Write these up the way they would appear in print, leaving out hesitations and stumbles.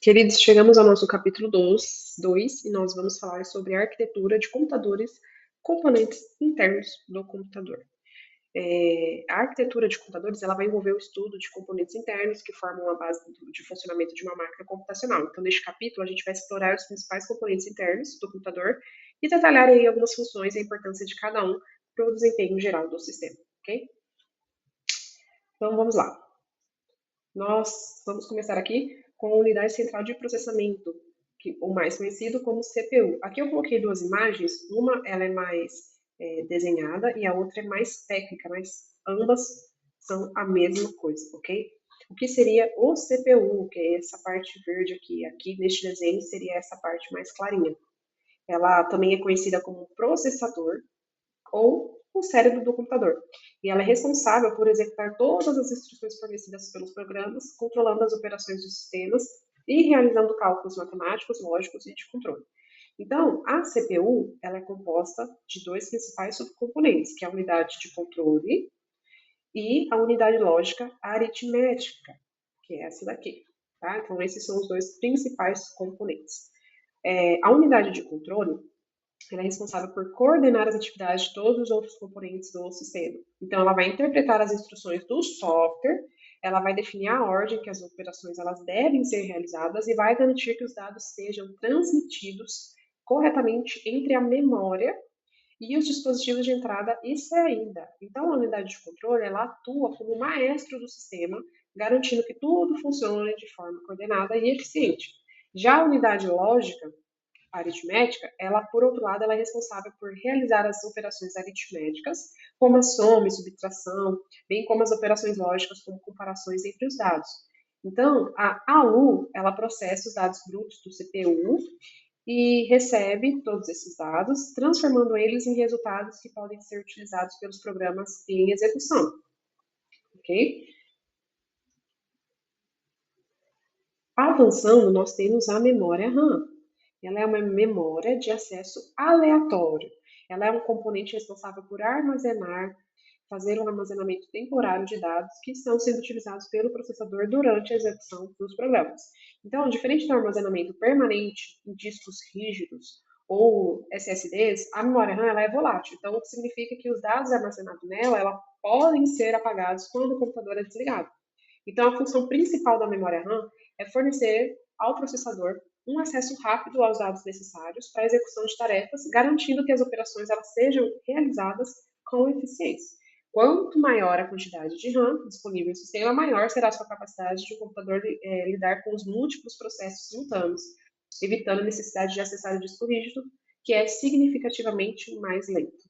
Queridos, chegamos ao nosso capítulo 2 e nós vamos falar sobre a arquitetura de computadores, componentes internos do computador. A arquitetura de computadores ela vai envolver o estudo de componentes internos que formam a base de funcionamento de uma máquina computacional. Então, neste capítulo, a gente vai explorar os principais componentes internos do computador e detalhar aí algumas funções e a importância de cada um para o desempenho geral do sistema, ok? Então, vamos lá. Nós vamos começar aqui com a unidade central de processamento, o mais conhecido como CPU. Aqui eu coloquei duas imagens, uma ela é mais desenhada e a outra é mais técnica, mas ambas são a mesma coisa, ok? O que seria o CPU, que é essa parte verde aqui? Aqui neste desenho seria essa parte mais clarinha. Ela também é conhecida como processador ou o cérebro do computador. E ela é responsável por executar todas as instruções fornecidas pelos programas, controlando as operações dos sistemas e realizando cálculos matemáticos, lógicos e de controle. Então, a CPU ela é composta de dois principais subcomponentes, que é a unidade de controle e a unidade lógica aritmética, que é essa daqui. Tá? Então, esses são os dois principais componentes. A unidade de controle ela é responsável por coordenar as atividades de todos os outros componentes do sistema. Então, ela vai interpretar as instruções do software, ela vai definir a ordem que as operações elas devem ser realizadas e vai garantir que os dados sejam transmitidos corretamente entre a memória e os dispositivos de entrada e saída. Então, a unidade de controle ela atua como maestro do sistema, garantindo que tudo funcione de forma coordenada e eficiente. Já a unidade lógica aritmética, ela, por outro lado, ela é responsável por realizar as operações aritméticas, como a soma e subtração, bem como as operações lógicas, como comparações entre os dados. Então, a ALU, ela processa os dados brutos do CPU e recebe todos esses dados, transformando eles em resultados que podem ser utilizados pelos programas em execução. Ok? Avançando, nós temos a memória RAM. Ela é uma memória de acesso aleatório. Ela é um componente responsável por armazenar, fazer um armazenamento temporário de dados que estão sendo utilizados pelo processador durante a execução dos programas. Então, diferente do armazenamento permanente em discos rígidos ou SSDs, a memória RAM ela é volátil. Então, o que significa que os dados armazenados nela ela podem ser apagados quando o computador é desligado. Então, a função principal da memória RAM é fornecer ao processador um acesso rápido aos dados necessários para a execução de tarefas, garantindo que as operações elas sejam realizadas com eficiência. Quanto maior a quantidade de RAM disponível no sistema, maior será a sua capacidade de o computador lidar com os múltiplos processos simultâneos, evitando a necessidade de acessar o disco rígido, que é significativamente mais lento.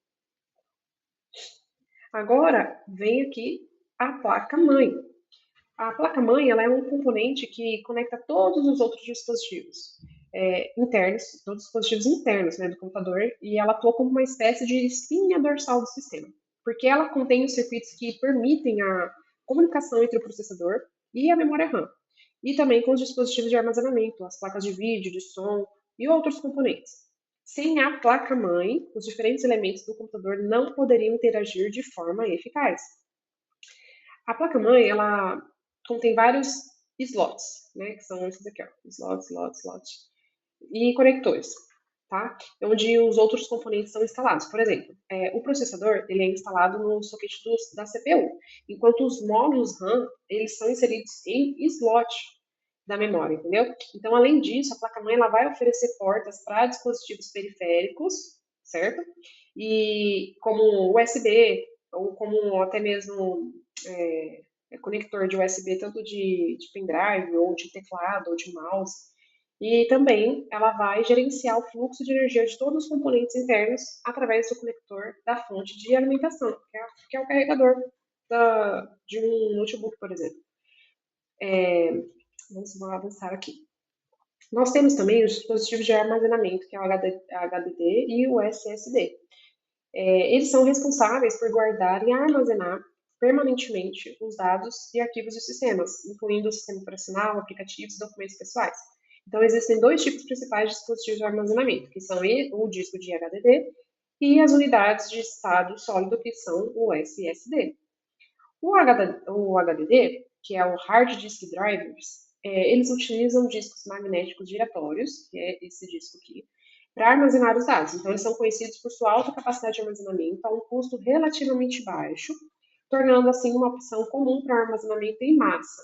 Agora, vem aqui a placa-mãe. A placa-mãe ela é um componente que conecta todos os outros dispositivos internos, todos os dispositivos internos do computador, e ela atua como uma espécie de espinha dorsal do sistema, porque ela contém os circuitos que permitem a comunicação entre o processador e a memória RAM, e também com os dispositivos de armazenamento, as placas de vídeo, de som e outros componentes. Sem a placa-mãe, os diferentes elementos do computador não poderiam interagir de forma eficaz. A placa-mãe, ela contém vários slots, que são esses aqui, ó, slots, e conectores, tá? Onde os outros componentes são instalados. Por exemplo, o processador, ele é instalado no socket da CPU, enquanto os módulos RAM, eles são inseridos em slot da memória, entendeu? Então, além disso, a placa-mãe, ela vai oferecer portas para dispositivos periféricos, certo? E como USB, ou como até mesmo conector de USB, tanto de pendrive, ou de teclado, ou de mouse. E também ela vai gerenciar o fluxo de energia de todos os componentes internos através do conector da fonte de alimentação, que é o carregador de um notebook, por exemplo. Vamos avançar aqui. Nós temos também os dispositivos de armazenamento, que é o HDD e o SSD. Eles são responsáveis por guardar e armazenar permanentemente os dados e arquivos dos sistemas, incluindo o sistema operacional, aplicativos e documentos pessoais. Então, existem dois tipos principais de dispositivos de armazenamento, que são o disco de HDD e as unidades de estado sólido, que são o SSD. O HDD, que é o Hard Disk Drivers, eles utilizam discos magnéticos giratórios, que é esse disco aqui, para armazenar os dados. Então, eles são conhecidos por sua alta capacidade de armazenamento a um custo relativamente baixo, tornando assim uma opção comum para armazenamento em massa.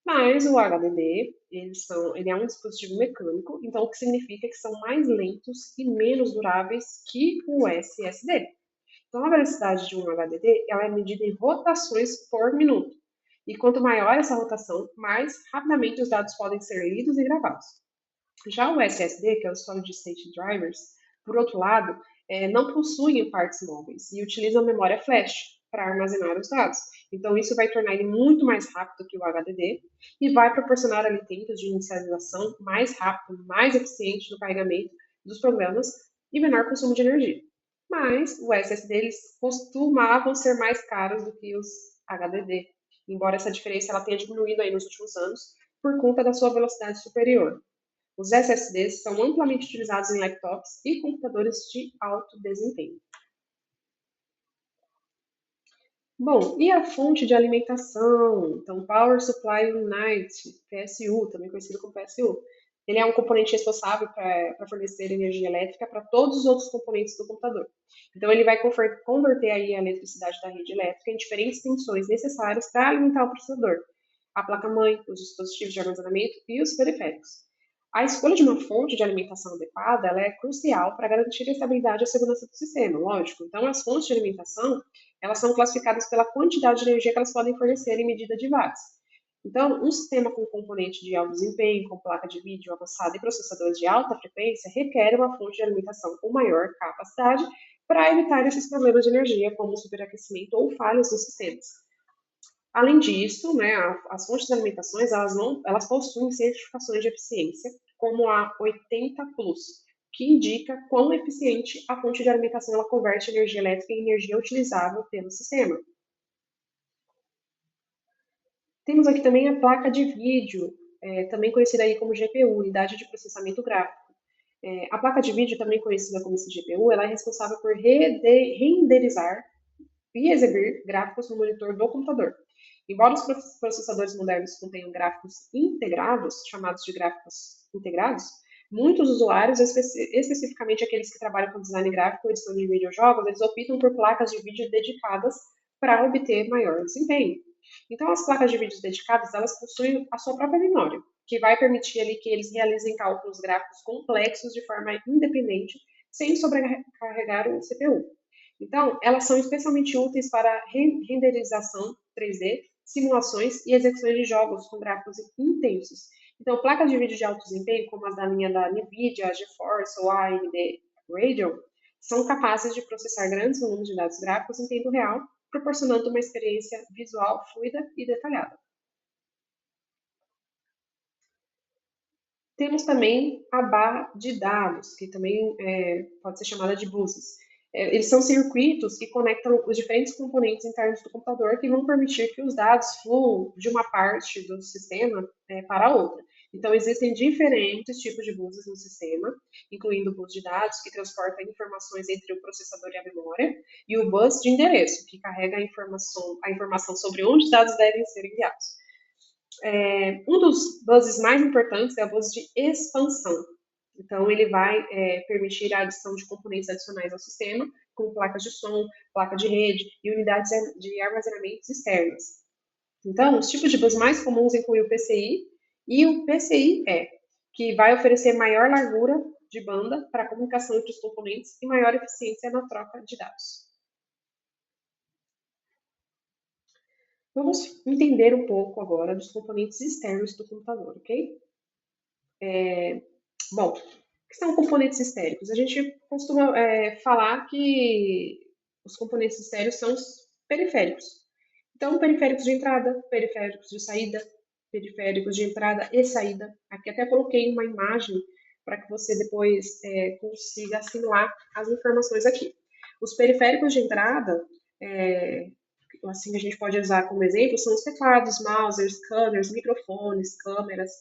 Mas o HDD, ele é um dispositivo mecânico, então o que significa que são mais lentos e menos duráveis que o SSD. Então, a velocidade de um HDD ela é medida em rotações por minuto. E quanto maior essa rotação, mais rapidamente os dados podem ser lidos e gravados. Já o SSD, que é o Solid State Drivers, por outro lado, não possuem partes móveis e utilizam memória flash para armazenar os dados. Então, isso vai tornar ele muito mais rápido que o HDD e vai proporcionar ali tempos de inicialização mais rápido, mais eficiente no carregamento dos programas e menor consumo de energia. Mas o SSD eles costumavam ser mais caros do que os HDD, embora essa diferença ela tenha diminuído aí nos últimos anos por conta da sua velocidade superior. Os SSDs são amplamente utilizados em laptops e computadores de alto desempenho. Bom, e a fonte de alimentação? Então, Power Supply Unit, PSU, também conhecido como PSU. Ele é um componente responsável para fornecer energia elétrica para todos os outros componentes do computador. Então, ele vai converter aí a eletricidade da rede elétrica em diferentes tensões necessárias para alimentar o processador, a placa-mãe, os dispositivos de armazenamento e os periféricos. A escolha de uma fonte de alimentação adequada ela é crucial para garantir a estabilidade e a segurança do sistema, lógico. Então, as fontes de alimentação elas são classificadas pela quantidade de energia que elas podem fornecer em medida de watts. Então, um sistema com componente de alto desempenho, com placa de vídeo avançada e processadores de alta frequência, requer uma fonte de alimentação com maior capacidade para evitar esses problemas de energia, como superaquecimento ou falhas nos sistemas. Além disso, né, as fontes de alimentações elas possuem certificações de eficiência, como a 80 Plus, que indica quão eficiente a fonte de alimentação ela converte energia elétrica em energia utilizável pelo sistema. Temos aqui também a placa de vídeo, também conhecida aí como GPU, Unidade de Processamento Gráfico. A placa de vídeo, também conhecida como GPU, ela é responsável por renderizar e exibir gráficos no monitor do computador. Embora os processadores modernos contenham gráficos integrados, chamados de gráficos integrados, muitos usuários, especificamente aqueles que trabalham com design gráfico e edição de videojogos, eles optam por placas de vídeo dedicadas para obter maior desempenho. Então, as placas de vídeo dedicadas, elas possuem a sua própria memória, que vai permitir ali que eles realizem cálculos gráficos complexos de forma independente, sem sobrecarregar o CPU. Então, elas são especialmente úteis para renderização 3D, simulações e execuções de jogos com gráficos intensos. Então, placas de vídeo de alto desempenho, como as da linha da NVIDIA, GeForce ou AMD Radeon, são capazes de processar grandes volumes de dados gráficos em tempo real, proporcionando uma experiência visual fluida e detalhada. Temos também a barra de dados, que também pode ser chamada de buses. Eles são circuitos que conectam os diferentes componentes internos do computador que vão permitir que os dados fluam de uma parte do sistema para a outra. Então, existem diferentes tipos de buses no sistema, incluindo o bus de dados, que transporta informações entre o processador e a memória, e o bus de endereço, que carrega a informação sobre onde os dados devem ser enviados. Um dos buses mais importantes é o bus de expansão. Então, ele vai permitir a adição de componentes adicionais ao sistema, como placas de som, placa de rede e unidades de armazenamento externas. Então, os tipos de bus mais comuns incluem o PCI e o PCIe, que vai oferecer maior largura de banda para a comunicação entre os componentes e maior eficiência na troca de dados. Vamos entender um pouco agora dos componentes externos do computador, ok? Bom, o que são componentes estéricos? A gente costuma falar que os componentes estéricos são os periféricos. Então, periféricos de entrada, periféricos de saída, periféricos de entrada e saída. Aqui até coloquei uma imagem para que você depois consiga assimilar as informações aqui. Os periféricos de entrada, assim que a gente pode usar como exemplo, são os teclados, mousers, scanners, microfones, câmeras.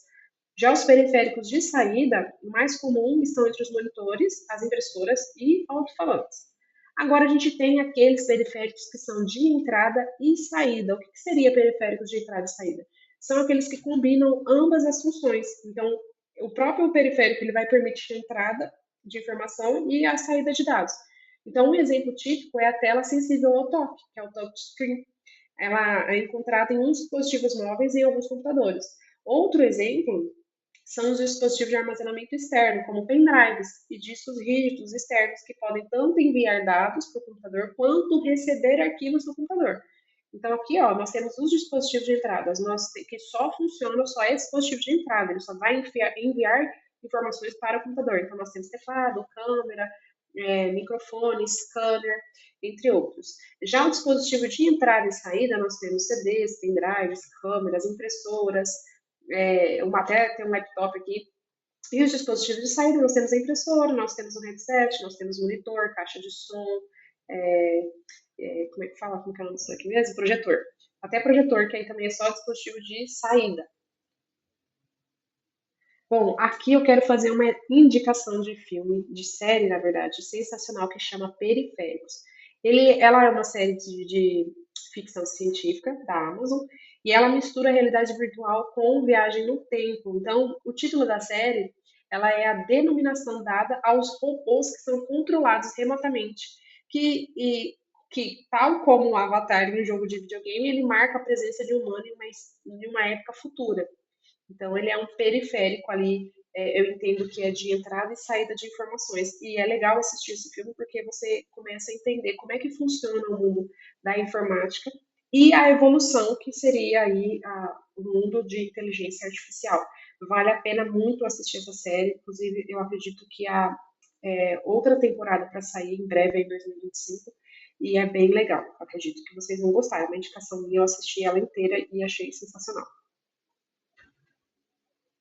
Já os periféricos de saída, o mais comum estão entre os monitores, as impressoras e alto-falantes. Agora a gente tem aqueles periféricos que são de entrada e saída. O que seria periféricos de entrada e saída? são aqueles que combinam ambas as funções. Então, o próprio periférico ele vai permitir a entrada de informação e a saída de dados. Então, um exemplo típico é a tela sensível ao toque, que é o touchscreen. Ela é encontrada em uns dispositivos móveis e em alguns computadores. Outro exemplo são os dispositivos de armazenamento externo, como pendrives e discos rígidos externos, que podem tanto enviar dados para o computador quanto receber arquivos do computador. Então, aqui, ó, nós temos os dispositivos de entrada, que só funciona, só é dispositivo de entrada, ele só vai enviar informações para o computador. Então, nós temos teclado, câmera, microfone, scanner, entre outros. Já o dispositivo de entrada e saída, nós temos CDs, pendrives, câmeras, impressoras, até tem um laptop aqui. E os dispositivos de saída, nós temos a impressora, nós temos o headset, nós temos monitor, caixa de som, como é que fala? Como que é o nome disso aqui mesmo? Projetor. Até projetor, que aí também é só dispositivo de saída. Bom, aqui eu quero fazer uma indicação de filme, de série, na verdade, sensacional, que chama Periféricos. Ela é uma série de ficção científica da Amazon e ela mistura a realidade virtual com viagem no tempo. Então, o título da série, ela é a denominação dada aos robôs que são controlados remotamente, que tal como o Avatar em um jogo de videogame, ele marca a presença de humano em uma época futura. Então, ele é um periférico ali, eu entendo que é de entrada e saída de informações. E é legal assistir esse filme porque você começa a entender como é que funciona o mundo da informática e a evolução que seria aí o mundo de inteligência artificial. Vale a pena muito assistir essa série, inclusive eu acredito que há outra temporada para sair em breve, em 2025, e é bem legal. Acredito que vocês vão gostar. É uma indicação minha, eu assisti ela inteira e achei sensacional.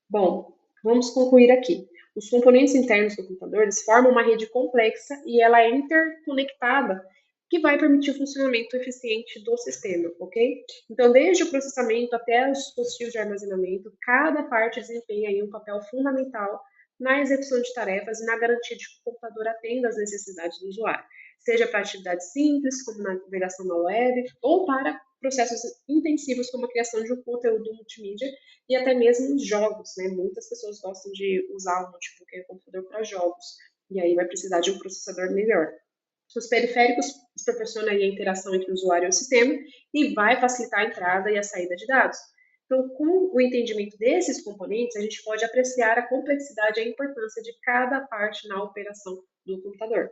Bom, vamos concluir aqui. Os componentes internos do computador eles formam uma rede complexa e ela é interconectada, que vai permitir o funcionamento eficiente do sistema, ok? Então, desde o processamento até os dispositivos de armazenamento, cada parte desempenha aí um papel fundamental na execução de tarefas e na garantia de que o computador atenda às necessidades do usuário, seja para atividades simples, como navegação na web, ou para processos intensivos, como a criação de um conteúdo multimídia e até mesmo jogos, né? Muitas pessoas gostam de usar o notebook e o computador para jogos, e aí vai precisar de um processador melhor. Os periféricos proporcionam aí a interação entre o usuário e o sistema e vai facilitar a entrada e a saída de dados. Então, com o entendimento desses componentes, a gente pode apreciar a complexidade e a importância de cada parte na operação do computador.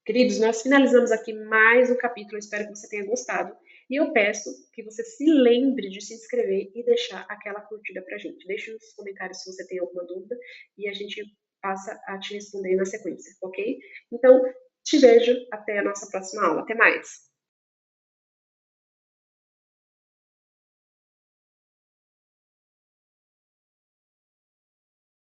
Queridos, nós finalizamos aqui mais um capítulo, espero que você tenha gostado. E eu peço que você se lembre de se inscrever e deixar aquela curtida pra gente. Deixe nos comentários se você tem alguma dúvida e a gente passa a te responder na sequência, ok? Então, te vejo até a nossa próxima aula. Até mais!